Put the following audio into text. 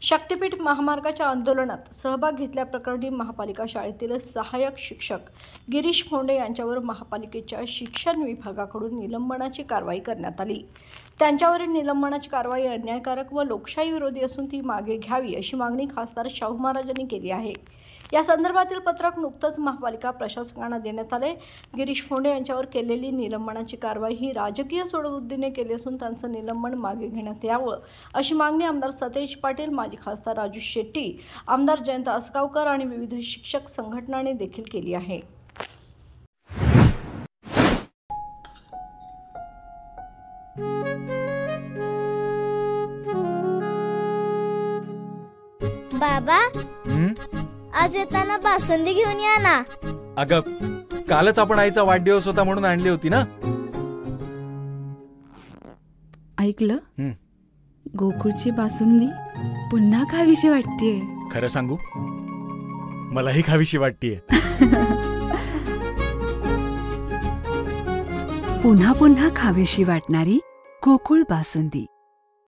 शक्तीपीठ महामार्गाच्या आंदोलनात सहभाग घेतल्याप्रकरणी महापालिका शाळेतील सहाय्यक शिक्षक गिरीश फोंडे यांच्यावर महापालिकेच्या शिक्षण विभागाकडून निलंबनाची कारवाई करण्यात आली। त्यांच्यावरील निलंबनाची कारवाई अन्यायकारक व लोकशाही विरोधी असून ती मागे घ्यावी अशी मागणी खासदार शाहू महाराज यांनी केली आहे। या संदर्भातील पत्रक नुकतंच महापालिका प्रशासकांना देण्यात आले। गिरीश फोंडे यांच्यावर केलेली निलंबनाची कारवाई ही राजकीय सूडबुद्धीने केली असून त्यांचं निलंबन मागे घेण्यात यावं अशी मागणी आमदार सतेज पाटील, माजी खासदार राजू शेट्टी, आमदार जयंत असगावकर आणि विविध शिक्षक संघटनांनी देखील केली आहे। बाबा, आज येताना बासुंदी घेऊन या ना। अगं, कालच आपण आईचा वाढदिवस होता म्हणून आणली होती ना। ऐकलं, गोकुळची बासुंदी पुन्हा खावीशी वाटतेय। खरं सांगू, मलाही खावीशी वाटतेय। पुन्हा पुन्हा खावीशी वाटणारी गोकुळ बासुंदी।